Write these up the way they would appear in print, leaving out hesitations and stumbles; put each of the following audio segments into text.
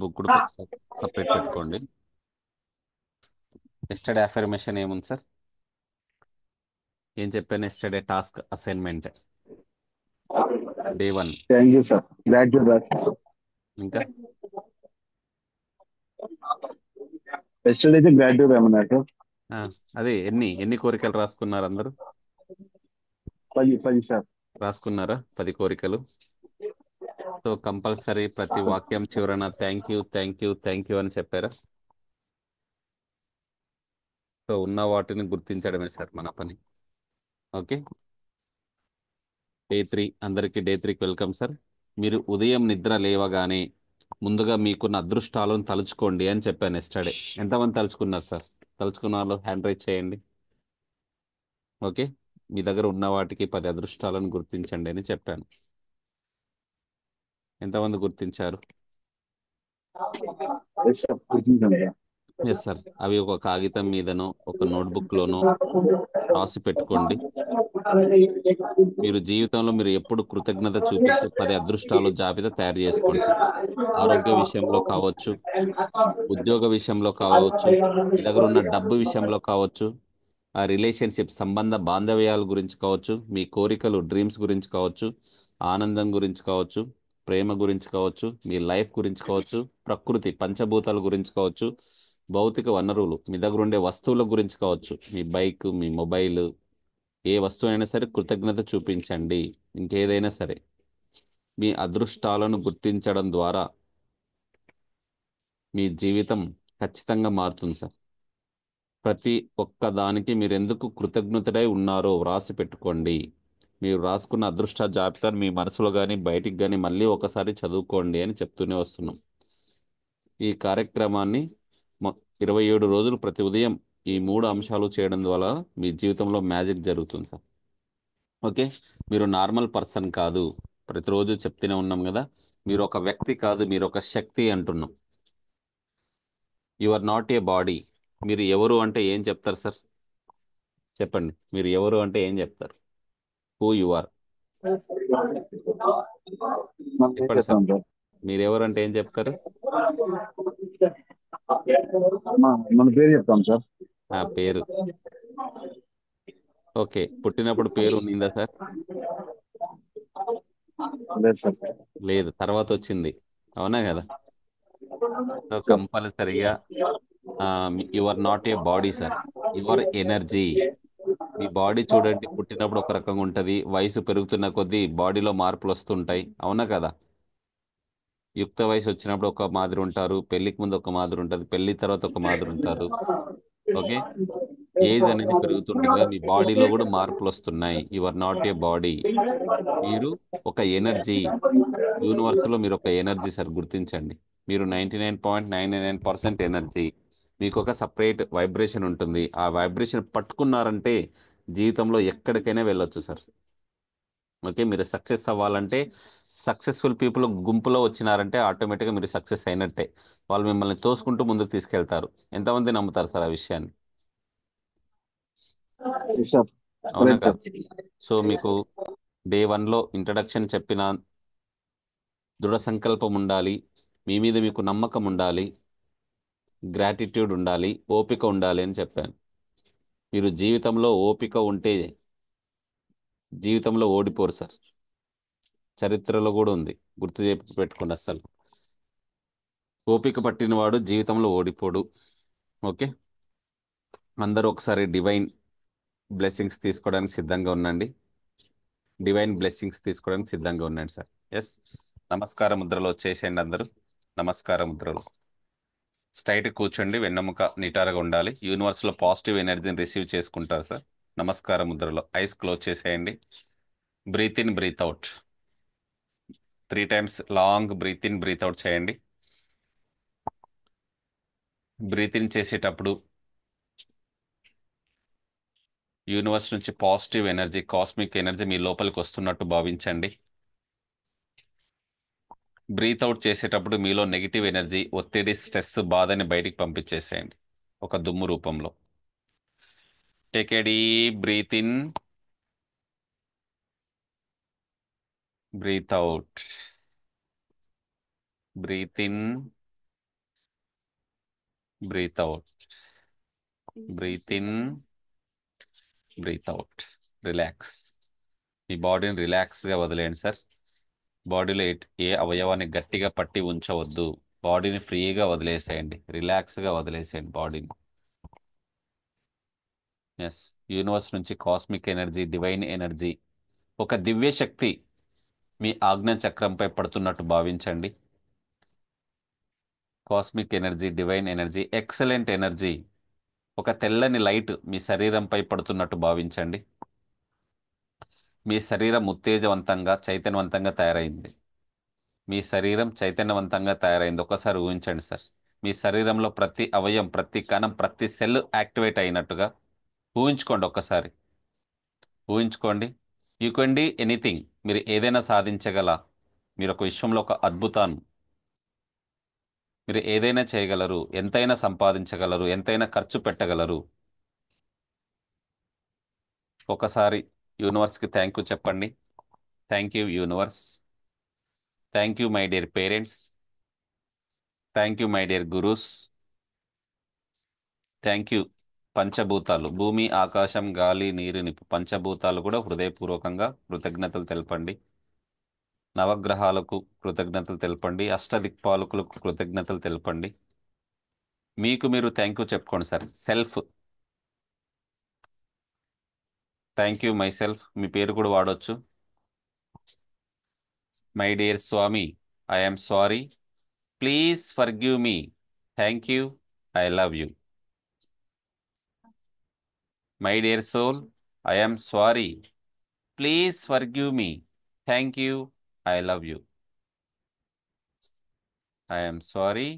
Book కూడా separate పెట్టుకోండి. Yesterday affirmation ఏముంది సార్? ఏం చెప్పాను yesterday? Task assignment day 1. Thank you sir. Graduate రాశారు. ఇంకా ఎస్టర్డే అయితే గ్రాడ్యుయేట్ ఏమన్నారు సార్? ఆ, అదే ఎన్ని ఎన్ని కోరికలు రాసుకున్నారు అందరూ? 10 సార్. రాసుకున్నారా 10 కోరికలు? సో కంపల్సరీ ప్రతి వాక్యం చివరన thank you thank you thank you అని చెప్పారా? సో ఉన్న వాటిని గుర్తించడమే సార్ మన పని. ఓకే. డే 3 అందరికీ డే 3కి వెల్కమ్ సార్. మీరు ఉదయం నిద్ర లేవగానే ముందుగా మీకున్న అదృష్టాలను తలుచుకోండి అని చెప్పాను ఎస్టర్డే. ఎంతమంది తలుచుకున్నారు సార్? తలుచుకున్న వాళ్ళు హ్యాండ్ రైజ్ చేయండి. ఓకే. మీ దగ్గర ఉన్న వాటికి 10 అదృష్టాలను గుర్తించండి అని చెప్పాను. ఎంతమంది గుర్తించారు? ఎస్ సార్, కూర్చుంటాను సార్. Yes sir. అవి ఒక కాగితం మీదనో ఒక నోట్బుక్లోనో రాసి పెట్టుకోండి. మీరు జీవితంలో మీరు ఎప్పుడు కృతజ్ఞత చూపించే 10 అదృష్టాలు జాబితా తయారు చేసుకోండి సార్. ఆరోగ్య విషయంలో కావచ్చు, ఉద్యోగ విషయంలో కావచ్చు, మీ దగ్గర ఉన్న డబ్బు విషయంలో కావచ్చు, ఆ రిలేషన్షిప్ సంబంధ బాంధవ్యాల గురించి కావచ్చు, మీ కోరికలు డ్రీమ్స్ గురించి కావచ్చు, ఆనందం గురించి కావచ్చు, ప్రేమ గురించి కావచ్చు, మీ లైఫ్ గురించి కావచ్చు, ప్రకృతి పంచభూతాల గురించి కావచ్చు, భౌతిక వనరులు మీ దగ్గర ఉండే వస్తువుల గురించి కావచ్చు, మీ బైక్, మీ మొబైల్, ఏ వస్తువైనా సరే కృతజ్ఞత చూపించండి. ఇంకేదైనా సరే మీ అదృష్టాలను గుర్తించడం ద్వారా మీ జీవితం ఖచ్చితంగా మారుతుంది సార్. ప్రతి ఒక్క దానికి మీరు ఎందుకు కృతజ్ఞతడై ఉన్నారో వ్రాసి పెట్టుకోండి. మీరు రాసుకున్న అదృష్ట జాబితాను మీ మనసులో కానీ బయటికి కానీ మళ్ళీ ఒకసారి చదువుకోండి అని చెప్తూనే వస్తున్నాం. ఈ కార్యక్రమాన్ని 27 రోజులు ప్రతి ఉదయం ఈ 3 అంశాలు చేయడం ద్వారా మీ జీవితంలో మ్యాజిక్ జరుగుతుంది సార్. ఓకే. మీరు నార్మల్ పర్సన్ కాదు. ప్రతిరోజు చెప్తూనే ఉన్నాం కదా, మీరు ఒక వ్యక్తి కాదు, మీరు ఒక శక్తి అంటున్నాం. You are not a body. మీరు ఎవరు అంటే ఏం చెప్తారు సార్? చెప్పండి, మీరు ఎవరు అంటే ఏం చెప్తారు? Who you are. మనం ఏం చెప్పండి సార్, చెప్తాం సార్? మీరు ఎవరు అంటే ఏం చెప్తారు? మన పేరు చెప్తాం సార్. ఆ పేరు. ఓకే. పుట్టినప్పుడు పేరు ఉండిందా సార్? లేదు సార్. లేదు, తర్వాత వచ్చింది. అవునా కదా? సో కంపల్సరిగా you are not a body sir. You are energy. మీ బాడీ చూడండి, పుట్టినప్పుడు ఒక రకంగా ఉంటుంది, వయసు పెరుగుతున్న కొద్దీ బాడీలో మార్పులు వస్తుంటాయి. అవునా కదా? యుక్త వయసు వచ్చినప్పుడు ఒక మాదిరి ఉంటారు, పెళ్లికి ముందు ఒక మాదిరి ఉంటుంది, పెళ్లి తర్వాత ఒక మాదిరి ఉంటారు. ఓకే. ఏజ్ అనేది పెరుగుతుండగా మీ బాడీలో కూడా మార్పులు వస్తున్నాయి. You are not a body. మీరు ఒక ఎనర్జీ. యూనివర్స్లో మీరు ఒక ఎనర్జీ సార్, గుర్తించండి. మీరు 99.99% ఎనర్జీ. మీకు ఒక సపరేట్ వైబ్రేషన్ ఉంటుంది. ఆ వైబ్రేషన్ పట్టుకున్నారంటే జీవితంలో ఎక్కడికైనా వెళ్ళొచ్చు సార్. ఓకే. మీరు సక్సెస్ అవ్వాలంటే సక్సెస్ఫుల్ పీపుల్ గుంపులో వచ్చినారంటే ఆటోమేటిక్గా మీరు సక్సెస్ అయినట్టే. వాళ్ళు మిమ్మల్ని తోసుకుంటూ ముందుకు తీసుకెళ్తారు. ఎంతమంది నమ్ముతారు సార్ ఆ విషయాన్ని? Yes sir. అవునా కరెక్ట్ కాదు? సార్. సో మీకు డే 1లో ఇంట్రడక్షన్ చెప్పిన దృఢ సంకల్పం ఉండాలి, మీ మీద మీకు నమ్మకం ఉండాలి, గ్రాటిట్యూడ్ ఉండాలి, ఓపిక ఉండాలి అని చెప్పాను. మీరు జీవితంలో ఓపిక ఉంటే జీవితంలో ఓడిపోరు సార్. చరిత్రలో కూడా ఉంది, గుర్తు పెట్టుకోండి అస్సలు. ఓపిక పట్టినవాడు జీవితంలో ఓడిపోడు. ఓకే. అందరూ ఒకసారి డివైన్ బ్లెస్సింగ్స్ తీసుకోవడానికి సిద్ధంగా ఉండండి. డివైన్ బ్లెస్సింగ్స్ తీసుకోవడానికి సిద్ధంగా ఉండండి సార్. ఎస్. నమస్కార ముద్రలో వచ్చేసేయండి అందరూ. నమస్కార ముద్రలో స్ట్రైట్ కూర్చోండి, వెన్నెముక నిటారుగా ఉండాలి. యూనివర్స్లో పాజిటివ్ ఎనర్జీని రిసీవ్ చేసుకుంటారు సార్. నమస్కార ముద్రలో ఐస్ క్లోజ్ చేసేయండి. Breath in breath out. 3 times long breath in breath out చేయండి. బ్రీత్ ఇన్ చేసేటప్పుడు యూనివర్స్ నుంచి పాజిటివ్ ఎనర్జీ, కాస్మిక్ ఎనర్జీ మీ లోపలికి వస్తున్నట్టు భావించండి. బ్రీత్ అవుట్ చేసేటప్పుడు మీలో నెగిటివ్ ఎనర్జీ, ఒత్తిడి, స్ట్రెస్, బాధని బయటికి పంపించేసేయండి ఒక దుమ్ము రూపంలో. Take a deep breath in, breath out. Breath in, breath out. Breath in, breath out. Relax. మీ బాడీని రిలాక్స్గా వదిలేయండి సార్. బాడీలో ఏ అవయవాన్ని గట్టిగా పట్టి ఉంచవద్దు. బాడీని ఫ్రీగా వదిలేసేయండి, రిలాక్స్గా వదిలేసేయండి బాడీని. ఎస్. యూనివర్స్ నుంచి కాస్మిక్ ఎనర్జీ, డివైన్ ఎనర్జీ, ఒక దివ్య శక్తి మీ ఆజ్ఞ చక్రంపై పడుతున్నట్టు భావించండి. Cosmic energy, divine energy, excellent energy, ఒక తెల్లని లైట్ మీ శరీరంపై పడుతున్నట్టు భావించండి. మీ శరీరం ఉత్తేజవంతంగా, చైతన్యవంతంగా తయారైంది. మీ శరీరం చైతన్యవంతంగా తయారైంది. ఒకసారి ఊహించండి సార్. మీ శరీరంలో ప్రతి అవయం, ప్రతి కణం, ప్రతి సెల్ యాక్టివేట్ అయినట్టుగా ఊహించుకోండి ఒక్కసారి. ఊహించుకోండి. You can do anything. మీరు ఏదైనా సాధించగల, మీరు ఒక విశ్వంలో ఒక అద్భుతాన్ని. మీరు ఏదైనా చేయగలరు, ఎంతైనా సంపాదించగలరు, ఎంతైనా ఖర్చు పెట్టగలరు. ఒకసారి యూనివర్స్కి థ్యాంక్ యూ చెప్పండి. Thank you universe. Thank you my dear parents. Thank you my dear gurus. Thank you పంచభూతాలు, భూమి, ఆకాశం, గాలి, నీరు, నిప్పు, పంచభూతాలు కూడా హృదయపూర్వకంగా కృతజ్ఞతలు తెలపండి. నవగ్రహాలకు కృతజ్ఞతలు తెలపండి. అష్టదిక్పాలకులకు కృతజ్ఞతలు తెలపండి. మీకు మీరు థ్యాంక్ యూ చెప్పుకోండి sir. Self. Thank you myself. మీ పేరు కూడా వాడొచ్చు. My dear Swami, I'm sorry, please forgive me, thank you, I love you. My dear soul, I'm sorry, please forgive me, thank you, I love you. I'm sorry,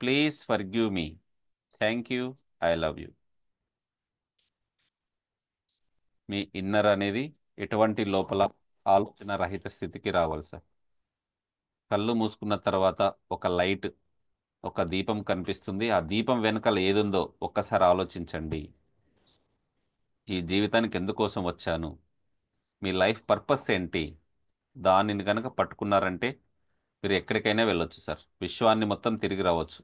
please forgive me, thank you, I love you. మీ inner అనేది ఎటువంటి లోపల ఆలోచన రహిత స్థితికి రావాలి sir. కళ్ళు మూసుకున్న తర్వాత ఒక లైట్, ఒక దీపం కనిపిస్తుంది. ఆ దీపం వెనకాల ఏదుందో ఒక్కసారి ఆలోచించండి. ఈ జీవితానికి ఎందుకోసం వచ్చాను, మీ లైఫ్ పర్పస్ ఏంటి, దానిని కనుక పట్టుకున్నారంటే మీరు ఎక్కడికైనా వెళ్ళొచ్చు సార్. విశ్వాన్ని మొత్తం తిరిగి రావచ్చు.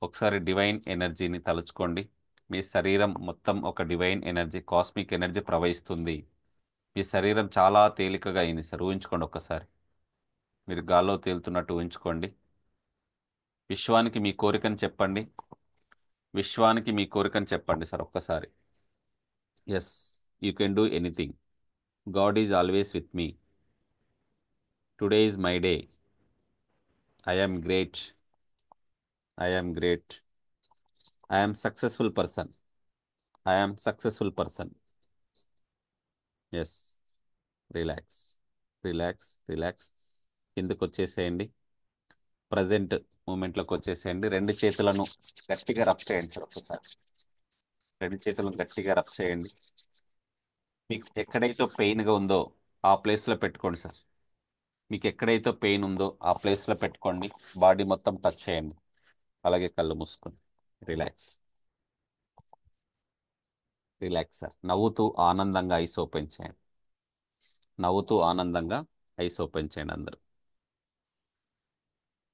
ఒకసారి డివైన్ ఎనర్జీని తలుచుకోండి. మీ శరీరం మొత్తం ఒక డివైన్ ఎనర్జీ, కాస్మిక్ ఎనర్జీ ప్రవహిస్తుంది. మీ శరీరం చాలా తేలికగా అయింది సార్. ఊహించుకోండి ఒక్కసారి. మీరు గాల్లో తేలుతున్నట్టు ఊహించుకోండి. విశ్వానికి మీ కోరికను చెప్పండి. విశ్వానికి మీ కోరికను చెప్పండి సార్ ఒక్కసారి. Yes, you can do anything. God is always with me. Today is my day. I'm great. I'm great. I'm successful person. I'm successful person. Yes. Relax, relax, relax. కిందకు వచ్చేసేయండి. ప్రజెంట్ మూమెంట్లోకి వచ్చేసేయండి. రెండు చేతులను గట్టిగా రబ్ చేయండి sir ఒక్కసారి. రెండు చేతులను గట్టిగా రబ్ చేయండి. మీకు ఎక్కడైతే పెయిన్గా ఉందో ఆ ప్లేస్లో పెట్టుకోండి సార్. మీకు ఎక్కడైతే పెయిన్ ఉందో ఆ ప్లేస్లో పెట్టుకోండి. బాడీ మొత్తం టచ్ చేయండి. అలాగే కళ్ళు మూసుకోండి. Relax, relax sir. నవ్వుతూ ఆనందంగా ఐస్ ఓపెన్ చేయండి. నవ్వుతూ ఆనందంగా ఐస్ ఓపెన్ చేయండి అందరూ.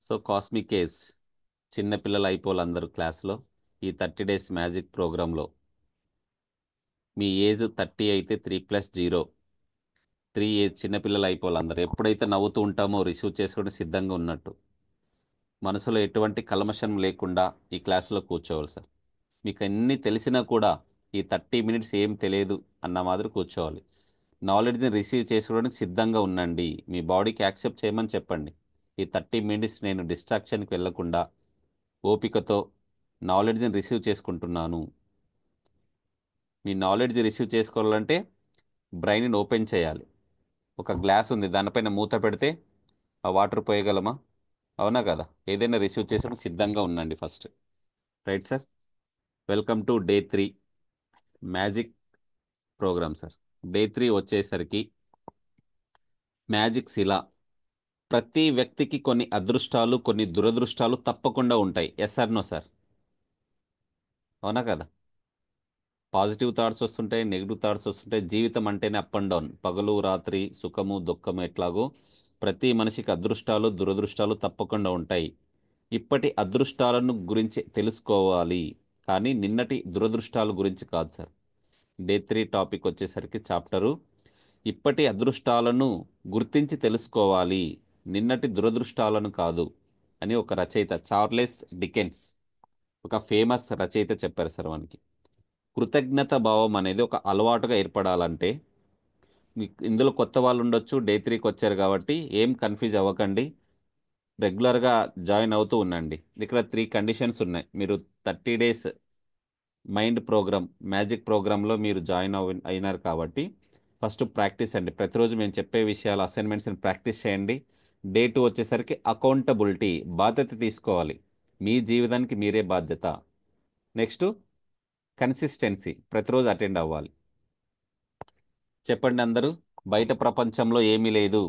సో కాస్మిక్ ఏజ్ చిన్నపిల్లలు అయిపోవాలి అందరూ క్లాస్లో. ఈ 30 డేస్ మ్యాజిక్ ప్రోగ్రాంలో మీ ఏజ్ 30 అయితే 3+0, 3 ఏజ్ చిన్నపిల్లలు అయిపోవాలి అందరూ. ఎప్పుడైతే నవ్వుతూ ఉంటామో రిసీవ్ చేసుకోవడం సిద్ధంగా ఉన్నట్టు. మనసులో ఎటువంటి కల్మషం లేకుండా ఈ క్లాసులో కూర్చోవాలి సార్. మీకు అన్నీ తెలిసినా కూడా ఈ 30 మినిట్స్ ఏం తెలియదు అన్న మాదిరి కూర్చోవాలి. నాలెడ్జ్ని రిసీవ్ చేసుకోవడానికి సిద్ధంగా ఉండండి. మీ బాడీకి యాక్సెప్ట్ చేయమని చెప్పండి. ఈ 30 మినిట్స్ నేను డిస్ట్రాక్షన్కి వెళ్ళకుండా ఓపికతో నాలెడ్జ్ని రిసీవ్ చేసుకుంటున్నాను. మీ నాలెడ్జ్ రిసీవ్ చేసుకోవాలంటే బ్రెయిన్ని ఓపెన్ చేయాలి. ఒక గ్లాస్ ఉంది, దానిపైన మూత పెడితే ఆ వాటర్ పోయగలమా? అవునా కదా? ఏదైనా రిసీవ్ చేసడానికి సిద్ధంగా ఉండండి first. Right sir. Welcome to day 3 magic program sir. Day 3 వచ్చేసరికి మ్యాజిక్ శిల. ప్రతి వ్యక్తికి కొన్ని అదృష్టాలు, కొన్ని దురదృష్టాలు తప్పకుండా ఉంటాయి. Yes or no sir? అవునా కదా? పాజిటివ్ థాట్స్ వస్తుంటాయి, నెగిటివ్ థాట్స్ వస్తుంటాయి. జీవితం అంటేనే అప్ అండ్ డౌన్, పగలు రాత్రి, సుఖము దుఃఖము. ఎట్లాగో ప్రతి మనిషికి అదృష్టాలు దురదృష్టాలు తప్పకుండా ఉంటాయి. ఇప్పటి అదృష్టాలను గురించి తెలుసుకోవాలి, కానీ నిన్నటి దురదృష్టాల గురించి కాదు సార్. డే 3 టాపిక్ వచ్చేసరికి చాప్టరు ఇప్పటి అదృష్టాలను గుర్తించి తెలుసుకోవాలి, నిన్నటి దురదృష్టాలను కాదు అని ఒక రచయిత చార్లెస్ డికెన్స్, ఒక ఫేమస్ రచయిత చెప్పారు సార్ మనకి. కృతజ్ఞత భావం అనేది ఒక అలవాటుగా ఏర్పడాలంటే, ఇందులో కొత్త వాళ్ళు ఉండొచ్చు, డే 3కి వచ్చారు కాబట్టి ఏం కన్ఫ్యూజ్ అవ్వకండి, రెగ్యులర్గా జాయిన్ అవుతూ ఉండండి. ఇక్కడ 3 కండిషన్స్ ఉన్నాయి. మీరు 30 డేస్ మైండ్ ప్రోగ్రామ్, మ్యాజిక్ ప్రోగ్రాంలో మీరు జాయిన్ అయినారు కాబట్టి ఫస్ట్ ప్రాక్టీస్ అండి. ప్రతిరోజు మేము చెప్పే విషయాలు, అసైన్మెంట్స్ని ప్రాక్టీస్ చేయండి. డే 2 వచ్చేసరికి అకౌంటబిలిటీ, బాధ్యత తీసుకోవాలి. మీ జీవితానికి మీరే బాధ్యత. నెక్స్ట్ కన్సిస్టెన్సీ, ప్రతిరోజు అటెండ్ అవ్వాలి. చెప్పండి అందరూ, బయట ప్రపంచంలో ఏమీ లేదు.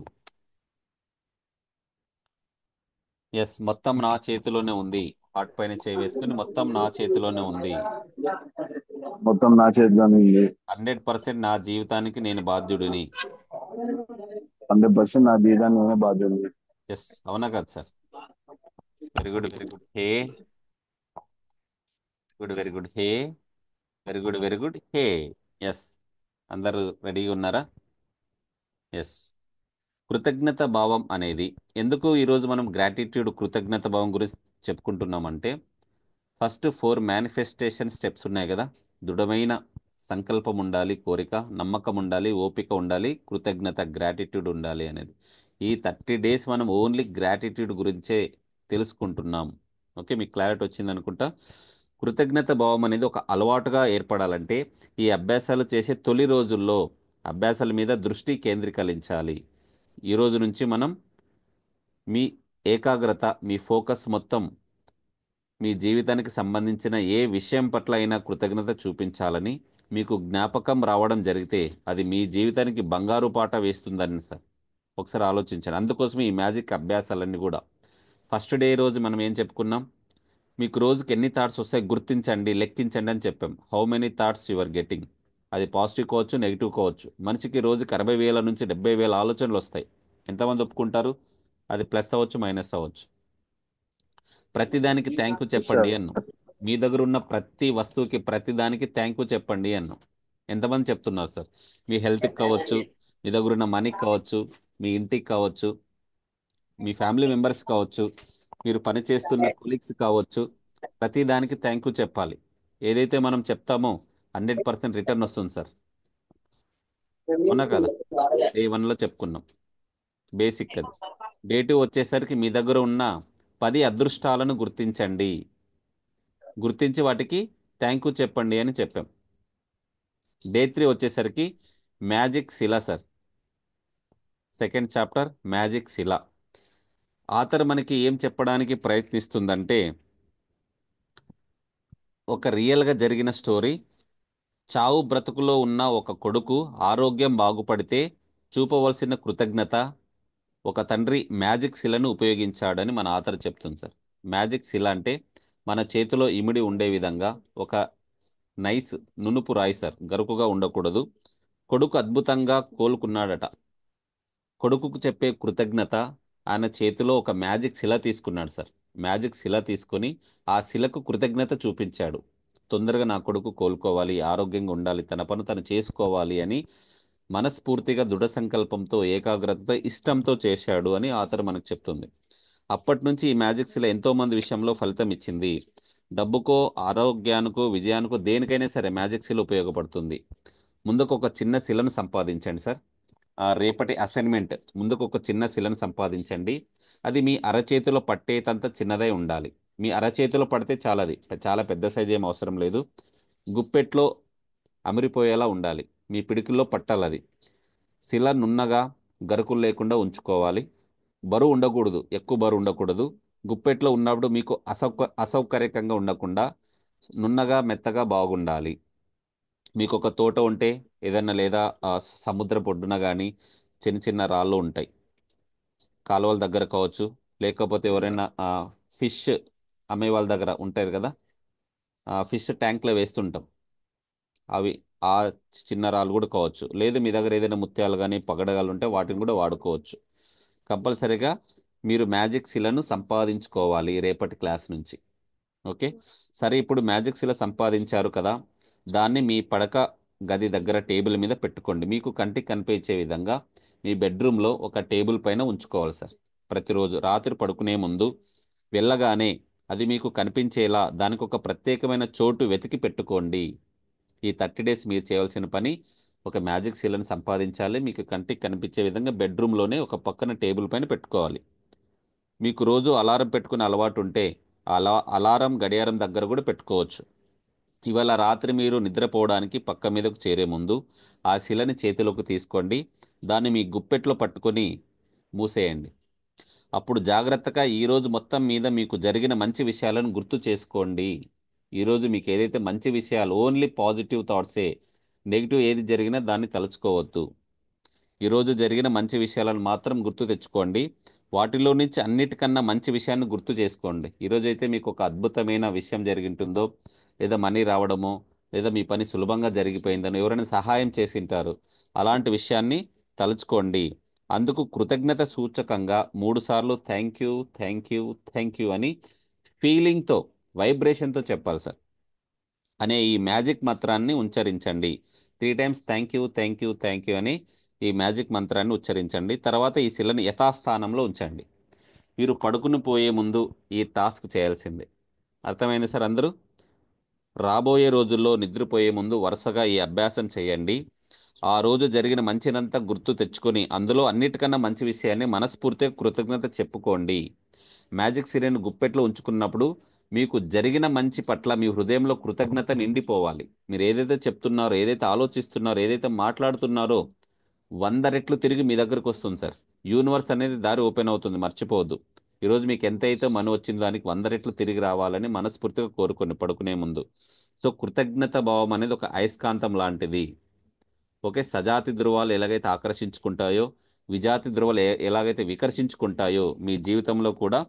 ఎస్, మొత్తం నా చేతిలోనే ఉంది. హార్ట్ పైన చేయి వేసుకుని మొత్తం నా చేతిలోనే ఉంది. మొత్తం నా చేతిలోనే ఉంది. 100% నా జీవితానికి నేను బాధ్యుడిని. 100% నా జీవితాన్ని నేనే బాధ్యుడు. ఎస్, అవునా కదా sir? Very good, very good. Hey good, very good. Hey very good, very good. Hey. Yes, అందరూ రెడీగా ఉన్నారా? ఎస్. కృతజ్ఞత భావం అనేది ఎందుకు ఈరోజు మనం గ్రాటిట్యూడ్, కృతజ్ఞత భావం గురించి చెప్పుకుంటున్నామంటే, ఫస్ట్ 4 మేనిఫెస్టేషన్ స్టెప్స్ ఉన్నాయి కదా. దృఢమైన సంకల్పం ఉండాలి, కోరిక, నమ్మకం ఉండాలి, ఓపిక ఉండాలి, కృతజ్ఞత, గ్రాటిట్యూడ్ ఉండాలి అనేది. ఈ 30 డేస్ మనం ఓన్లీ గ్రాటిట్యూడ్ గురించే తెలుసుకుంటున్నాం. ఓకే, మీకు క్లారిటీ వచ్చింది అనుకుంటా. కృతజ్ఞత భావం అనేది ఒక అలవాటుగా ఏర్పడాలంటే, ఈ అభ్యాసాలు చేసే తొలి రోజుల్లో అభ్యాసాల మీద దృష్టి కేంద్రీకరించాలి. ఈ రోజు నుంచి మనం మీ ఏకాగ్రత, మీ ఫోకస్ మొత్తం మీ జీవితానికి సంబంధించిన ఏ విషయం పట్ల అయినా కృతజ్ఞత చూపించాలని మీకు జ్ఞాపకం రావడం జరిగితే, అది మీ జీవితానికి బంగారు పాట వేస్తుందని సార్. ఒకసారి ఆలోచించండి. అందుకోసం ఈ మ్యాజిక్ అభ్యాసాలన్నీ కూడా ఫస్ట్ డే రోజు మనం ఏం చెప్పుకున్నాం? మీకు రోజుకి ఎన్ని థాట్స్ వస్తాయి గుర్తించండి, లెక్కించండి అని చెప్పాం. How many thoughts you are getting. అది పాజిటివ్ కావచ్చు, నెగిటివ్ కావచ్చు. మనిషికి రోజుకి 60,000 నుంచి 70,000 ఆలోచనలు వస్తాయి. ఎంతమంది ఒప్పుకుంటారు? అది ప్లస్ అవ్వచ్చు, మైనస్ అవ్వచ్చు. ప్రతిదానికి థ్యాంక్ యూ చెప్పండి సార్, అన్ను. మీ దగ్గర ఉన్న ప్రతి వస్తువుకి, ప్రతిదానికి థ్యాంక్ యూ చెప్పండి అన్ను. ఎంతమంది చెప్తున్నారు సార్? మీ హెల్త్కి కావచ్చు, మీ దగ్గర ఉన్న మనీకి కావచ్చు, మీ ఇంటికి కావచ్చు, మీ ఫ్యామిలీ మెంబర్స్ కావచ్చు, మీరు పని చేస్తున్న కొలీగ్స్ కావచ్చు, ప్రతి దానికి థ్యాంక్ యూ చెప్పాలి. ఏదైతే మనం చెప్తామో 100% రిటర్న్ వస్తుంది సార్. అవునా కదా? డే 1లో చెప్పుకున్నాం, బేసిక్ అది. డే 2 వచ్చేసరికి మీ దగ్గర ఉన్న 10 అదృష్టాలను గుర్తించండి, గుర్తించి వాటికి థ్యాంక్ యూ చెప్పండి అని చెప్పాం. డే 3 వచ్చేసరికి మ్యాజిక్ శిల సార్. సెకండ్ చాప్టర్ మ్యాజిక్ శిల. ఆథర్ మనకి ఏం చెప్పడానికి ప్రయత్నిస్తుందంటే, ఒక రియల్గా జరిగిన స్టోరీ. చావు బ్రతుకులో ఉన్న ఒక కొడుకు ఆరోగ్యం బాగుపడితే చూపవలసిన కృతజ్ఞత, ఒక తండ్రి మ్యాజిక్ శిలను ఉపయోగించాడని మన ఆథర్ చెప్తుంది సార్. మ్యాజిక్ శిల అంటే మన చేతిలో ఇమిడి ఉండే విధంగా ఒక నైస్ నునుపు రాయి సార్, గరుకుగా ఉండకూడదు. కొడుకు అద్భుతంగా కోలుకున్నాడట. కొడుకుకు చెప్పే కృతజ్ఞత, ఆయన చేతిలో ఒక మ్యాజిక్ శిల తీసుకున్నాడు సార్. మ్యాజిక్ శిల తీసుకొని ఆ శిలకు కృతజ్ఞత చూపించాడు. తొందరగా నా కొడుకు కోలుకోవాలి, ఆరోగ్యంగా ఉండాలి, తన పను తను చేసుకోవాలి అని మనస్ఫూర్తిగా దృఢ సంకల్పంతో, ఏకాగ్రతతో, ఇష్టంతో చేశాడు అని ఆతరు మనకు చెప్తుంది. అప్పటి నుంచి ఈ మ్యాజిక్ శిల ఎంతో మంది విషయంలో ఫలితం ఇచ్చింది. డబ్బుకో, ఆరోగ్యానికో, విజయానికో, దేనికైనా సరే మ్యాజిక్ శిల ఉపయోగపడుతుంది. ముందుకు ఒక చిన్న శిలను సంపాదించండి సార్. రేపటి అసైన్మెంట్, ముందుకు ఒక చిన్న శిలను సంపాదించండి. అది మీ అరచేతిలో పట్టేటంత చిన్నదై ఉండాలి. మీ అరచేతిలో పడితే చాలా, అది చాలా పెద్ద సైజ్ ఏం అవసరం లేదు. గుప్పెట్లో అమిరిపోయేలా ఉండాలి. మీ పిడికిల్లో పట్టాలి అది. శిల నున్నగా, గరుకులు లేకుండా ఉంచుకోవాలి. బరువు ఉండకూడదు, ఎక్కువ బరువు ఉండకూడదు. గుప్పెట్లో ఉన్నప్పుడు మీకు అసౌకర్యకంగా ఉండకుండా నున్నగా, మెత్తగా బాగుండాలి. మీకు ఒక తోట ఉంటే ఏదన్నా, లేదా సముద్రపు ఒడ్డున కానీ చిన్న చిన్న రాళ్ళు ఉంటాయి, కాలువల దగ్గర కావచ్చు, లేకపోతే ఎవరైనా ఫిష్ అమ్మే వాళ్ళ దగ్గర ఉంటారు కదా, ఫిష్ ట్యాంక్లో వేస్తుంటాం అవి. ఆ చిన్న రాళ్ళు కూడా కావచ్చు. లేదు మీ దగ్గర ఏదైనా ముత్యాలు కానీ పగడగాలు ఉంటే వాటిని కూడా వాడుకోవచ్చు. కంపల్సరీగా మీరు మ్యాజిక్ శిలను సంపాదించుకోవాలి రేపటి క్లాస్ నుంచి. ఓకే. సరే, ఇప్పుడు మ్యాజిక్ శిల సంపాదించారు కదా, దాన్ని మీ పడక గది దగ్గర టేబుల్ మీద పెట్టుకోండి. మీకు కంటికి కనిపించే విధంగా మీ బెడ్రూమ్లో ఒక టేబుల్ పైన ఉంచుకోవాలి సార్. ప్రతిరోజు రాత్రి పడుకునే ముందు వెళ్ళగానే అది మీకు కనిపించేలా దానికి ఒక ప్రత్యేకమైన చోటు వెతికి పెట్టుకోండి. ఈ 30 డేస్ మీరు చేయవలసిన పని, ఒక మ్యాజిక్ శిలను సంపాదించాలి. మీకు కంటికి కనిపించే విధంగా బెడ్రూమ్లోనే ఒక పక్కన టేబుల్ పైన పెట్టుకోవాలి. మీకు రోజు అలారం పెట్టుకునే అలవాటు ఉంటే అలారం గడియారం దగ్గర కూడా పెట్టుకోవచ్చు. ఇవాళ రాత్రి మీరు నిద్రపోవడానికి పక్క మీదకు చేరే ముందు ఆ శిలని చేతిలోకి తీసుకోండి. దాన్ని మీ గుప్పెట్లో పట్టుకొని మూసేయండి. అప్పుడు జాగ్రత్తగా ఈరోజు మొత్తం మీద మీకు జరిగిన మంచి విషయాలను గుర్తు చేసుకోండి. ఈరోజు మీకు ఏదైతే మంచి విషయాలు, ఓన్లీ పాజిటివ్ థాట్సే, నెగిటివ్ ఏది జరిగినా దాన్ని తలుచుకోవద్దు. ఈరోజు జరిగిన మంచి విషయాలను మాత్రం గుర్తు తెచ్చుకోండి. వాటిలో నుంచి అన్నిటికన్నా మంచి విషయాన్ని గుర్తు చేసుకోండి. ఈరోజు అయితే మీకు ఒక అద్భుతమైన విషయం జరిగింటుందో, లేదా మనీ రావడమో, లేదా మీ పని సులభంగా జరిగిపోయిందనో, ఎవరైనా సహాయం చేసింటారు, అలాంటి విషయాన్ని తలుచుకోండి. అందుకు కృతజ్ఞత సూచకంగా 3 సార్లు thank you, thank you, thank you అని ఫీలింగ్తో, వైబ్రేషన్తో చెప్పాలి సార్. అనే ఈ మ్యాజిక్ మంత్రాన్ని ఉచ్చరించండి. 3 times thank you, thank you, thank you అని ఈ మ్యాజిక్ మంత్రాన్ని ఉచ్చరించండి. తర్వాత ఈ శిలను యథాస్థానంలో ఉంచండి. మీరు పడుకుని పోయే ముందు ఈ టాస్క్ చేయాల్సిందే. అర్థమైంది సార్ అందరూ? రాబోయే రోజుల్లో నిద్రపోయే ముందు వరుసగా ఈ అభ్యాసం చేయండి. ఆ రోజు జరిగిన మంచినంతా గుర్తు తెచ్చుకొని అందులో అన్నిటికన్నా మంచి విషయాన్ని మనస్ఫూర్తిగా కృతజ్ఞత చెప్పుకోండి. మ్యాజిక్ సిరియన్ గుప్పెట్లో ఉంచుకున్నప్పుడు మీకు జరిగిన మంచి పట్ల మీ హృదయంలో కృతజ్ఞత నిండిపోవాలి. మీరు ఏదైతే చెప్తున్నారో, ఏదైతే ఆలోచిస్తున్నారో, ఏదైతే మాట్లాడుతున్నారో 100 రెట్లు తిరిగి మీ దగ్గరకు వస్తుంది సార్. యూనివర్స్ అనేది దారి ఓపెన్ అవుతుంది, మర్చిపోవద్దు. ఈరోజు మీకు ఎంతైతే మనీ వచ్చిందో దానికి 100 రెట్లు తిరిగి రావాలని మనస్ఫూర్తిగా కోరుకోండి పడుకునే ముందు. సో కృతజ్ఞత భావం అనేది ఒక అయస్కాంతం లాంటిది. ఓకే. సజాతి ధృవాలు ఎలాగైతే ఆకర్షించుకుంటాయో, విజాతి ధృవాలు ఎలాగైతే వికర్షించుకుంటాయో, మీ జీవితంలో కూడా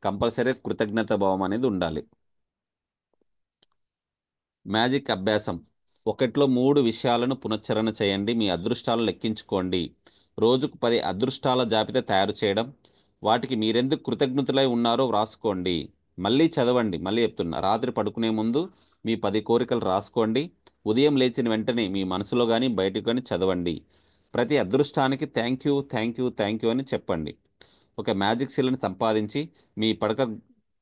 కంపల్సరీ కృతజ్ఞత భావం అనేది ఉండాలి. మ్యాజిక్ అభ్యాసం. ఒకటిలో 3 విషయాలను పునశ్చరణ చేయండి. మీ అదృష్టాలు లెక్కించుకోండి. రోజుకు 10 అదృష్టాల జాబితా తయారు చేయడం. వాటికి మీరెందుకు కృతజ్ఞతలై ఉన్నారో వ్రాసుకోండి. మళ్ళీ చదవండి. మళ్ళీ చెప్తున్నా, రాత్రి పడుకునే ముందు మీ 10 కోరికలు రాసుకోండి. ఉదయం లేచిన వెంటనే మీ మనసులో కానీ బయటకు కానీ చదవండి. ప్రతి అదృష్టానికి thank you, thank you, thank you అని చెప్పండి. ఒక మ్యాజిక్ శిలను సంపాదించి మీ పడక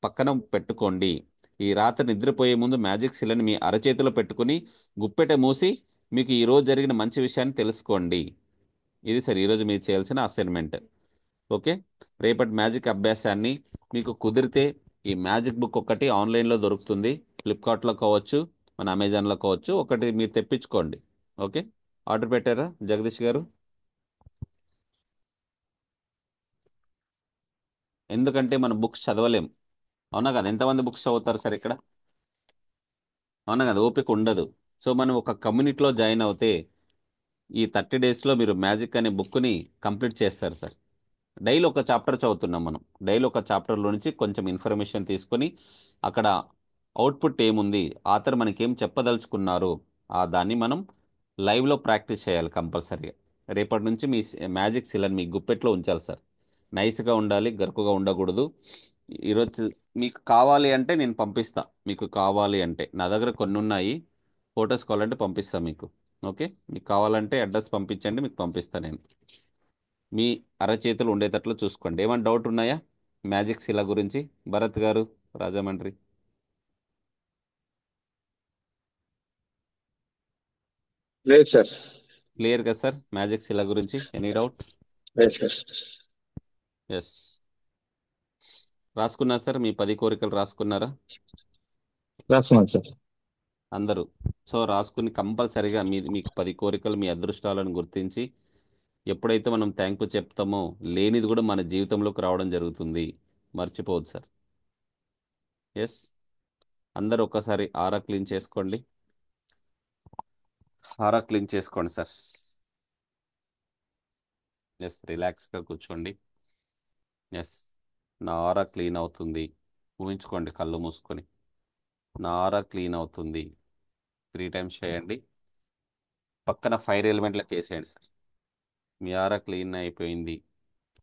పక్కన పెట్టుకోండి. ఈ రాత్రి నిద్రపోయే ముందు మ్యాజిక్ శిలని మీ అరచేతిలో పెట్టుకుని గుప్పెట మూసి మీకు ఈ రోజు జరిగిన మంచి విషయాన్ని తెలుసుకోండి. ఇది సార్ ఈరోజు మీరు చేయాల్సిన అసైన్మెంట్. ఓకే. రేపటి మ్యాజిక్ అభ్యాసాన్ని మీకు కుదిరితే ఈ మ్యాజిక్ బుక్ ఒకటి ఆన్లైన్లో దొరుకుతుంది. ఫ్లిప్కార్ట్లో కావచ్చు, మన అమెజాన్లో కావచ్చు. ఒకటి మీరు తెప్పించుకోండి. ఓకే. ఆర్డర్ పెట్టారా జగదీష్ గారు? ఎందుకంటే మనం బుక్స్ చదవలేం. అవునా కదా? ఎంతమంది బుక్స్ చదువుతారు సార్ ఇక్కడ? అవునా కదా? ఓపిక ఉండదు. సో మనం ఒక కమ్యూనిటీలో జాయిన్ అవుతే ఈ 30 డేస్లో మీరు మ్యాజిక్ అనే బుక్ని కంప్లీట్ చేస్తారు సార్. డైలీ ఒక చాప్టర్ చదువుతున్నాం మనం. డైలీ ఒక చాప్టర్లో నుంచి కొంచెం ఇన్ఫర్మేషన్ తీసుకొని అక్కడ అవుట్పుట్ ఏముంది, ఆథర్ మనకేం చెప్పదలుచుకున్నారు, ఆ దాన్ని మనం లైవ్లో ప్రాక్టీస్ చేయాలి కంపల్సరీగా. రేపటి నుంచి మీ మ్యాజిక్ సిలన్ మీ గుప్పెట్లో ఉంచాలి సార్. నైస్గా ఉండాలి, గరుకుగా ఉండకూడదు. ఈరోజు మీకు కావాలి అంటే నేను పంపిస్తా. మీకు కావాలి అంటే నా దగ్గర కొన్ని ఉన్నాయి, ఫొటోస్ కావాలంటే పంపిస్తా మీకు. ఓకే. మీకు కావాలంటే అడ్రస్ పంపించండి, మీకు పంపిస్తా నేను. మీ అరచేతులు ఉండేటట్లు చూసుకోండి. ఏమైనా డౌట్ ఉన్నాయా మ్యాజిక్ శిల గురించి? భరత్ గారు, రాజమండ్రి. లేదు సార్. క్లియర్ కదా సార్ మ్యాజిక్ శిల గురించి? Any doubt? లేదు సార్. ఎస్. రాసుకున్నారు సార్? మీ 10 కోరికలు రాసుకున్నారా రాస్తున్నాను సార్. అందరూ? సో రాసుకుని కంపల్సరిగా మీకు 10 కోరికలు, మీ అదృష్టాలను గుర్తించి ఎప్పుడైతే మనం థ్యాంక్ యూ చెప్తామో లేనిది కూడా మన జీవితంలోకి రావడం జరుగుతుంది. మర్చిపోవద్దు సార్. ఎస్. అందరూ ఒక్కసారి ఆరా క్లీన్ చేసుకోండి. ఆరా క్లీన్ చేసుకోండి సార్. ఎస్. రిలాక్స్గా కూర్చోండి. ఎస్. నా ఆరా క్లీన్ అవుతుంది. ఊహించుకోండి కళ్ళు మూసుకొని. నా ఆరా క్లీన్ అవుతుంది. 3 టైమ్స్ చేయండి. పక్కన ఫైర్ ఎలిమెంట్లకు వేసేయండి సార్. మీ ఆరా క్లీన్ అయిపోయింది.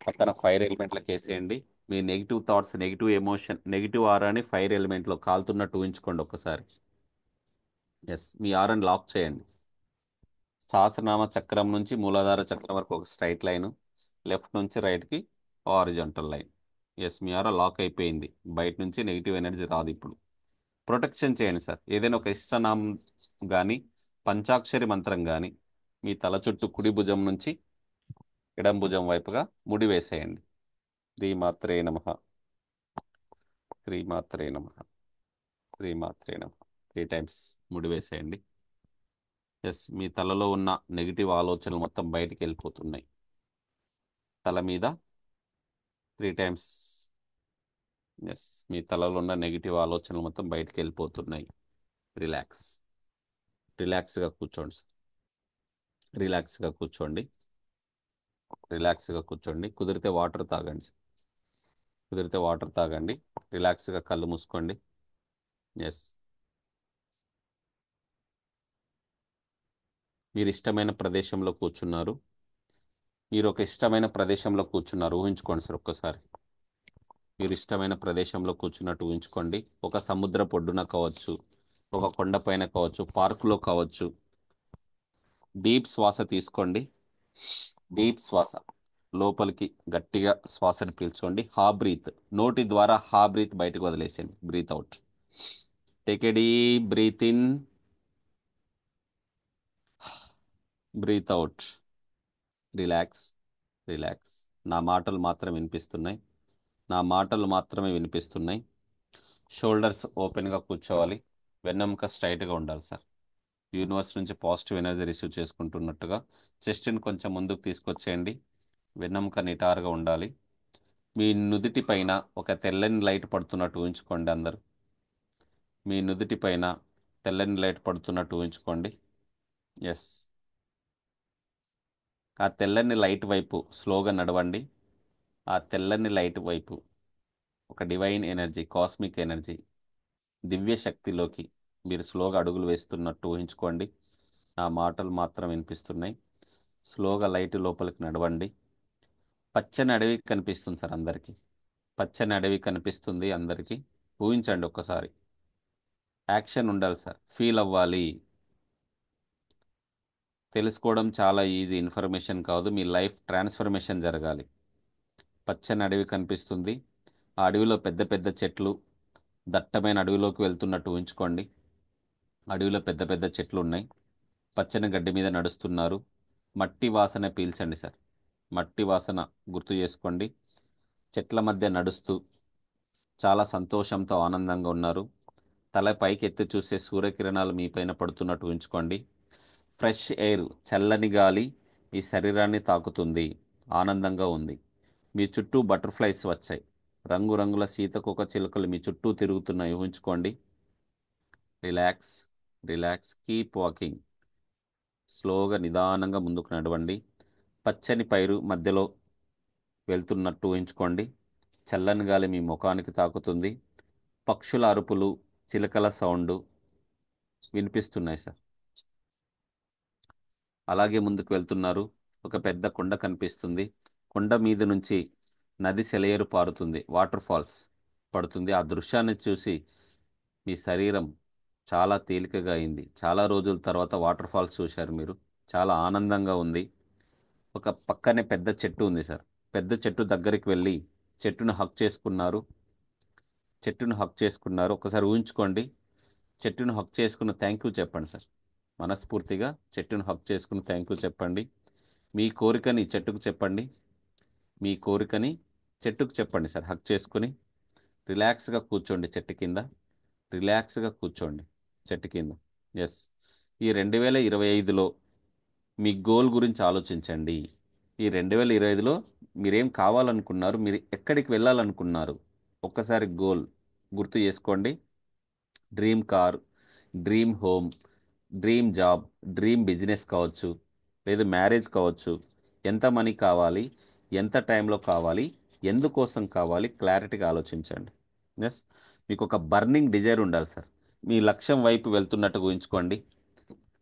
పక్కన ఫైర్ ఎలిమెంట్లకు వేసేయండి. మీ negative thoughts, negative emotion, negative ఆరాని ఫైర్ ఎలిమెంట్లో కాలుతున్నట్టు ఊహించుకోండి ఒక్కసారి. ఎస్, మీ ఆరాని లాక్ చేయండి. సహస్రనామ చక్రం నుంచి మూలాధార చక్రం వరకు ఒక స్ట్రైట్ లైన్, లెఫ్ట్ నుంచి రైట్కి హారిజాంటల్ లైన్. ఎస్, మీ ఆరా లాక్ అయిపోయింది. బయట నుంచి నెగిటివ్ ఎనర్జీ రాదు ఇప్పుడు. ప్రొటెక్షన్ చేయండి సార్. ఏదైనా ఒక ఇష్టనామం కానీ పంచాక్షరి మంత్రం కానీ మీ తల చుట్టూ కుడి భుజం నుంచి ఎడం భుజం వైపుగా ముడి వేసేయండి. శ్రీమాత్రే నమః, శ్రీమాత్రే నమః, శ్రీమాత్రే నమః 3 టైమ్స్ ముడి వేసేయండి. ఎస్, మీ తలలో ఉన్న నెగిటివ్ ఆలోచనలు మొత్తం బయటికి వెళ్ళిపోతున్నాయి. తల మీద 3 టైమ్స్. ఎస్, మీ తలలో ఉన్న నెగిటివ్ ఆలోచనలు మొత్తం బయటికి వెళ్ళిపోతున్నాయి. రిలాక్స్, రిలాక్స్గా కూర్చోండి సార్. రిలాక్స్గా కూర్చోండి, రిలాక్స్గా కూర్చోండి. కుదిరితే వాటర్ తాగండి సార్. కుదిరితే వాటర్ తాగండి. రిలాక్స్గా కళ్ళు మూసుకోండి. ఎస్, మీరు ఇష్టమైన ప్రదేశంలో కూర్చున్నారు. మీరు ఒక ఇష్టమైన ప్రదేశంలో కూర్చున్నారు ఊహించుకోండి సార్ ఒక్కసారి. మీరు ఇష్టమైన ప్రదేశంలో కూర్చున్నట్టు ఊహించుకోండి. ఒక సముద్ర పొడ్డున కావచ్చు, ఒక కొండ పైన కావచ్చు, పార్కులో కావచ్చు. డీప్ శ్వాస తీసుకోండి. డీప్ శ్వాస లోపలికి గట్టిగా శ్వాసను పీల్చుకోండి. హా బ్రీత్, నోటి ద్వారా హా బ్రీత్ బయటకు వదిలేసేయండి. Breath out. Take a deep breath in, breath out. Relax, relax. నా మాటలు మాత్రం వినిపిస్తున్నాయి. నా మాటలు మాత్రమే వినిపిస్తున్నాయి. షోల్డర్స్ ఓపెన్గా కూర్చోవాలి. వెన్నెముక స్ట్రైట్గా ఉండాలి సార్. యూనివర్స్ నుంచి పాజిటివ్ ఎనర్జీ రిసీవ్ చేసుకుంటున్నట్టుగా చెస్ట్ని కొంచెం ముందుకు తీసుకొచ్చేయండి. వెన్నెముక నిటారుగా ఉండాలి. మీ నుదిటి పైన ఒక తెల్లని లైట్ పడుతున్నట్టు ఊహించుకోండి అందరు. మీ నుదిటి పైన తెల్లని లైట్ పడుతున్నట్టు ఊహించుకోండి. ఎస్, ఆ తెల్లని లైట్ వైపు స్లోగా నడవండి. ఆ తెల్లని లైట్ వైపు ఒక డివైన్ ఎనర్జీ, కాస్మిక్ ఎనర్జీ, దివ్య శక్తిలోకి మీరు స్లోగా అడుగులు వేస్తున్నట్టు ఊహించుకోండి. నా మాటలు మాత్రం వినిపిస్తున్నాయి. స్లోగా లైట్ లోపలికి నడవండి. పచ్చని అడవి కనిపిస్తుంది సార్ అందరికీ. పచ్చని అడవి కనిపిస్తుంది అందరికీ. ఊహించండి ఒక్కసారి. యాక్షన్ ఉండాలి సార్. ఫీల్ అవ్వాలి. తెలుసుకోవడం చాలా ఈజీ, ఇన్ఫర్మేషన్ కాదు. మీ లైఫ్ ట్రాన్స్ఫర్మేషన్ జరగాలి. పచ్చని అడవి కనిపిస్తుంది. ఆ అడవిలో పెద్ద పెద్ద చెట్లు, దట్టమైన అడవిలోకి వెళ్తున్నట్టు ఊహించుకోండి. అడవిలో పెద్ద పెద్ద చెట్లు ఉన్నాయి. పచ్చని గడ్డి మీద నడుస్తున్నారు. మట్టి వాసన పీల్చండి సార్. మట్టి వాసన గుర్తు చేసుకోండి. చెట్ల మధ్య నడుస్తూ చాలా సంతోషంతో ఆనందంగా ఉన్నారు. తల పైకి ఎత్తి చూసే సూర్యకిరణాలు మీ పైన పడుతున్నట్టు ఊహించుకోండి. ఫ్రెష్ ఎయిర్, చల్లని గాలి మీ శరీరాన్ని తాకుతుంది. ఆనందంగా ఉంది. మీ చుట్టూ బటర్ఫ్లైస్ వచ్చాయి. రంగురంగుల సీతకొక చిలుకలు మీ చుట్టూ తిరుగుతున్నాయి ఊహించుకోండి. Relax, relax. Keep walking. స్లోగా నిదానంగా ముందుకు నడవండి. పచ్చని పైరు మధ్యలో వెళ్తున్నట్టు ఊహించుకోండి. చల్లని గాలి మీ ముఖానికి తాకుతుంది. పక్షుల అరుపులు, చిలకల సౌండ్ వినిపిస్తున్నాయి సార్. అలాగే ముందుకు వెళ్తున్నారు. ఒక పెద్ద కొండ కనిపిస్తుంది. కొండ మీద నుంచి నది సెలయేరు పారుతుంది. వాటర్ ఫాల్స్ పడుతుంది. ఆ దృశ్యాన్ని చూసి మీ శరీరం చాలా తేలికగా అయింది. చాలా రోజుల తర్వాత వాటర్ ఫాల్స్ చూశారు మీరు. చాలా ఆనందంగా ఉంది. ఒక పక్కనే పెద్ద చెట్టు ఉంది సార్. పెద్ద చెట్టు దగ్గరికి వెళ్ళి చెట్టును హక్ చేసుకున్నారు. చెట్టును హక్ చేసుకున్నారు. ఒకసారి ఊహించుకోండి. చెట్టును హక్ చేసుకున్న థ్యాంక్ యూ చెప్పండి సార్. మనస్ఫూర్తిగా చెట్టును హక్ చేసుకుని థ్యాంక్ యూ చెప్పండి. మీ కోరికని చెట్టుకు చెప్పండి. మీ కోరికని చెట్టుకు చెప్పండి సార్. హక్ చేసుకుని రిలాక్స్గా కూర్చోండి చెట్టు కింద. రిలాక్స్గా కూర్చోండి చెట్టు కింద. ఎస్, ఈ 2025లో మీ గోల్ గురించి ఆలోచించండి. ఈ 2025లో మీరేం కావాలనుకున్నారు, మీరు ఎక్కడికి వెళ్ళాలనుకున్నారు, ఒక్కసారి గోల్ గుర్తు చేసుకోండి. Dream car, dream home, dream job, dream business కావచ్చు, లేదా మ్యారేజ్ కావచ్చు. ఎంత మనీ కావాలి, ఎంత టైంలో కావాలి, ఎందుకోసం కావాలి, క్లారిటీగా ఆలోచించండి. ఎస్, మీకు ఒక బర్నింగ్ డిజైర్ ఉండాలి సార్. మీ లక్ష్యం వైపు వెళ్తున్నట్టు ఊహించుకోండి.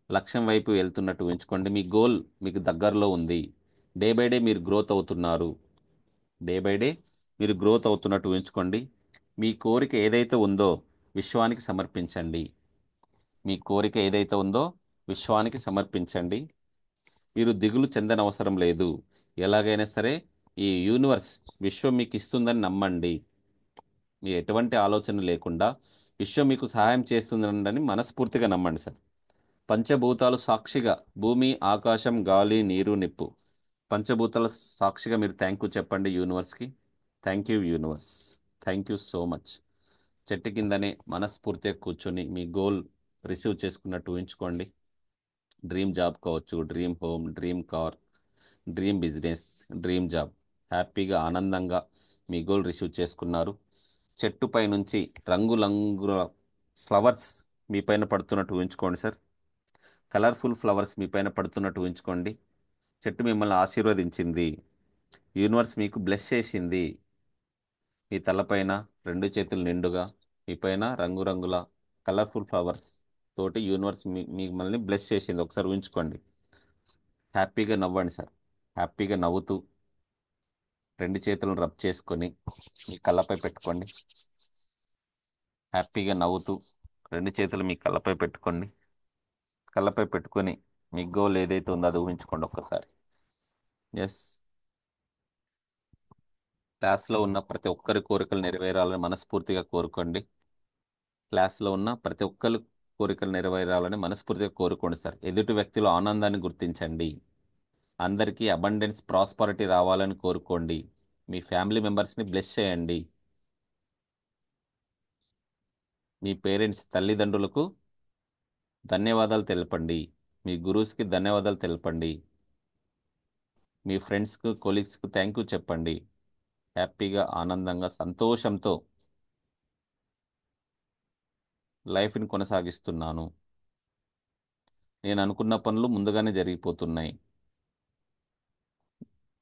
లక్ష్యం వైపు వెళ్తున్నట్టు ఊహించుకోండి. మీ గోల్ మీకు దగ్గరలో ఉంది. డే బై డే మీరు గ్రోత్ అవుతున్నారు. డే బై డే మీరు గ్రోత్ అవుతున్నట్టు ఊహించుకోండి. మీ కోరిక ఏదైతే ఉందో విశ్వానికి సమర్పించండి. మీ కోరిక ఏదైతే ఉందో విశ్వానికి సమర్పించండి. మీరు దిగులు చెందనవసరం లేదు. ఎలాగైనా సరే ఈ యూనివర్స్, విశ్వం మీకు ఇస్తుందని నమ్మండి. మీ ఎటువంటి ఆలోచన లేకుండా విశ్వం మీకు సహాయం చేస్తుందని మనస్ఫూర్తిగా నమ్మండి సార్. పంచభూతాలు సాక్షిగా, భూమి, ఆకాశం, గాలి, నీరు, నిప్పు, పంచభూతాల సాక్షిగా మీరు థ్యాంక్ యూ చెప్పండి యూనివర్స్కి. Thank you universe, thank you so much. చెట్టు కిందనే మనస్ఫూర్తిగా కూర్చొని మీ గోల్ రిసీవ్ చేసుకున్నట్టు ఊహించుకోండి. డ్రీమ్ జాబ్ కావచ్చు, dream home, dream car, dream business, dream job. హ్యాపీగా ఆనందంగా మీ గోల్ రిసీవ్ చేసుకున్నారు. చెట్టుపై నుంచి రంగురంగుల ఫ్లవర్స్ మీ పైన పడుతున్నట్టు ఊహించుకోండి సార్. కలర్ఫుల్ ఫ్లవర్స్ మీ పైన పడుతున్నట్టు ఊహించుకోండి. చెట్టు మిమ్మల్ని ఆశీర్వదించింది. యూనివర్స్ మీకు బ్లెస్ చేసింది. మీ తలపైన రెండు చేతులు నిండుగా మీ పైన రంగురంగుల కలర్ఫుల్ ఫ్లవర్స్ తోటి యూనివర్స్ మిమ్మల్ని బ్లెస్ చేసింది. ఒకసారి ఊహించుకోండి. హ్యాపీగా నవ్వండి సార్. హ్యాపీగా నవ్వుతూ రెండు చేతులను రబ్ చేసుకొని మీ కళ్ళపై పెట్టుకోండి. హ్యాపీగా నవ్వుతూ రెండు చేతులు మీ కళ్ళపై పెట్టుకోండి. కళ్ళపై పెట్టుకొని మీ గోల్ ఏదైతే ఉందో అది ఊహించుకోండి ఒక్కసారి. ఎస్. క్లాస్లో ఉన్న ప్రతి ఒక్కరి కోరికలు నెరవేరాలని మనస్ఫూర్తిగా కోరుకోండి. క్లాస్లో ఉన్న ప్రతి ఒక్కరి కోరికలు నెరవేరాలని మనస్ఫూర్తిగా కోరుకోండి సార్. ఎదుటి వ్యక్తిలో ఆనందాన్ని గుర్తించండి. అందరికీ అబండెన్స్, ప్రాస్పరిటీ రావాలని కోరుకోండి. మీ ఫ్యామిలీ మెంబర్స్ని బ్లెస్ చేయండి. మీ పేరెంట్స్, తల్లిదండ్రులకు ధన్యవాదాలు తెలపండి. మీ గురువుస్కి ధన్యవాదాలు తెలపండి. మీ ఫ్రెండ్స్కు, కొలీగ్స్కు థ్యాంక్ యూ చెప్పండి. హ్యాపీగా, ఆనందంగా, సంతోషంతో లైఫ్ని కొనసాగిస్తున్నాను. నేను అనుకున్న పనులు ముందుగానే జరిగిపోతున్నాయి.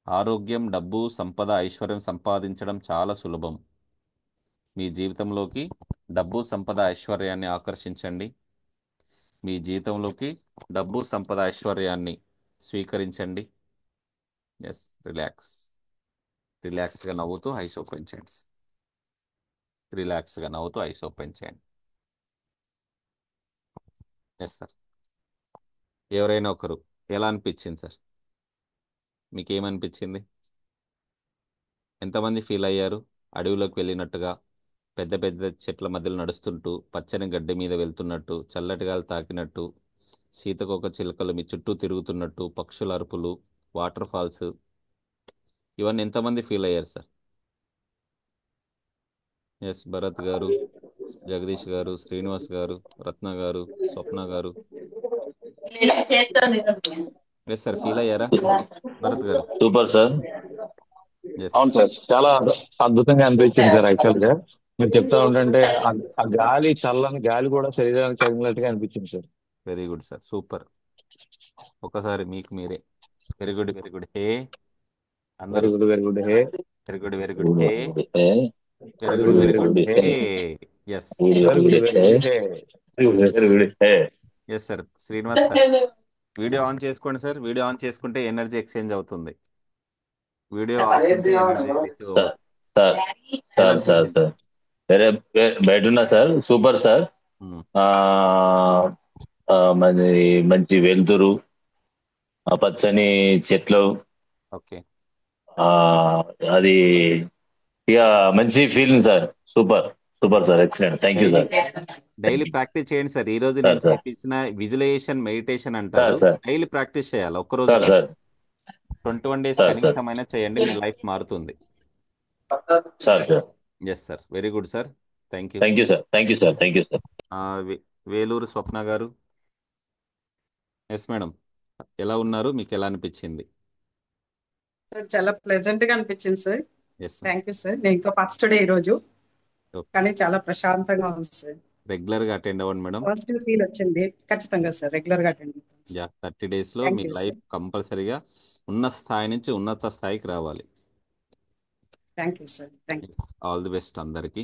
ఆరోగ్యం, డబ్బు, సంపద, ఐశ్వర్యం సంపాదించడం చాలా సులభం. మీ జీవితంలోకి డబ్బు, సంపద, ఐశ్వర్యాన్ని ఆకర్షించండి. మీ జీవితంలోకి డబ్బు, సంపద, ఐశ్వర్యాన్ని స్వీకరించండి. ఎస్. రిలాక్స్. రిలాక్స్గా నవ్వుతూ ఐస్ ఓపెన్ చేయండి. రిలాక్స్గా నవ్వుతూ ఐస్ ఓపెన్ చేయండి. Yes sir. ఎవరైనా ఒకరు ఎలా అనిపించింది సార్? మీకు ఏమనిపించింది? ఎంతమంది ఫీల్ అయ్యారు? అడవిలోకి వెళ్ళినట్టుగా, పెద్ద పెద్ద చెట్ల మధ్యలో నడుస్తుంటూ, పచ్చని గడ్డి మీద వెళ్తున్నట్టు, చల్లటి గాలి తాకినట్టు, సీతకొక చిలుకలు మీ చుట్టూ తిరుగుతున్నట్టు, పక్షుల అరుపులు, వాటర్ ఫాల్స్, ఇవన్నీ ఎంతమంది ఫీల్ అయ్యారు సార్? ఎస్. భరత్ గారు, జగదీష్ గారు, శ్రీనివాస్ గారు, రత్న గారు, స్వప్న గారు. ఎస్ సార్, ఫీల్ అయ్యారా భరత్ గారు? Super sir. ఎస్. అవును సార్, చాలా అద్భుతంగా అనిపించింది సార్. యాక్చువల్ గా మీరు చెప్తా ఉంటుంటే ఆ గాలి, చల్లని గాలి కూడా శరీరానికి తగిలినట్టుగా అనిపించింది sir. Very good sir, super. ఒకసారి మీకు మీరే very good, very good hey very అందరూ. Good, very good hey. Very good, very good hey. A, very very good, good, very very good good hey. Hey. Yes. Very good, very good hey. Very good hey. Yes sir. Srinivas sir, video on చేసుకోండి సార్. Video on చేసుకుంటే energy exchange అవుతుంది. Video off ఉంటే energy receive sir, అవ్వదు. Sir, ఎలా sir, sir, అనిపించింది? Sir. వేరే బయట ఉన్నా సార్. Super sir. మ్మ్. ఆ మరి మంచి వెలుతురు, ఆ పచ్చని చెట్లు, ఓకే. ఆ అది ఇక మంచి feeling sir. Super, super sir. Excellent. Thank you daily sir. Thank daily you practice చేయండి సార్. ఈ రోజు సార్. నేను సార్, చేపించిన విజువలైజేషన్ మెడిటేషన్ సార్, అంటారు. సార్, డైలీ ప్రాక్టీస్ చేయాలి, ఒక్కరోజు సార్, కాదు. సార్, 21 డేస్ సార్, సార్, కనీసం అయినా చేయండి, మీ లైఫ్ మారుతుంది. Sir, sir. Yes sir. Very good sir. Thank you. Thank you sir. Thank you sir. Thank you sir. Veluru Swapna గారు. Yes madam. ఎలా ఉన్నారు? మీకు ఎలా అనిపించింది? సార్ చాలా ప్లెజెంట్ గా అనిపించింది sir. Yes madam. Thank you sir. నేను ఇంకా ఫస్ట్ డే ఈ రోజు, ఓకే. కానీ చాలా ప్రశాంతంగా ఉంది సార్. రెగ్యులర్గా అటెండ్ అవ్వండి మేడం. పాజిటివ్ ఫీల్ వచ్చింది. ఖచ్చితంగా సార్, రెగ్యులర్ గా అటెండ్ అవుతాను సార్. యా, 30 డేస్లో థ్యాంక్ మీ యూ లైఫ్ సార్. కంపల్సరీగా ఉన్న స్థాయి నుంచి ఉన్నత స్థాయికి రావాలి. Thank you sir. Thank you. All the best అందరికీ.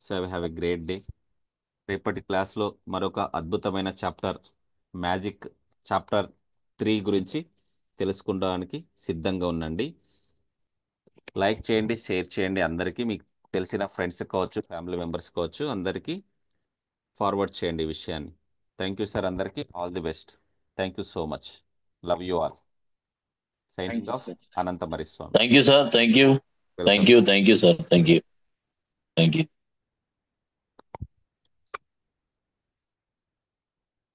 So have a great day. రేపటి క్లాస్లో మరొక అద్భుతమైన చాప్టర్, మ్యాజిక్ చాప్టర్ 3 గురించి తెలుసుకోవడానికి సిద్ధంగా ఉండండి. లైక్ చేయండి, షేర్ చేయండి, అందరికీ మీకు తెలిసిన ఫ్రెండ్స్ కావచ్చు, ఫ్యామిలీ మెంబర్స్ కావచ్చు, అందరికీ ఫార్వర్డ్ చేయండి ఈ విషయాన్ని. థ్యాంక్ యూ సార్, అందరికీ all the best. Thank you so much. Love you all. Thank signing you off sir. Anantha మరి Swami. Thank you sir. Thank you. Welcome. Thank you sir. Thank you. Thank you.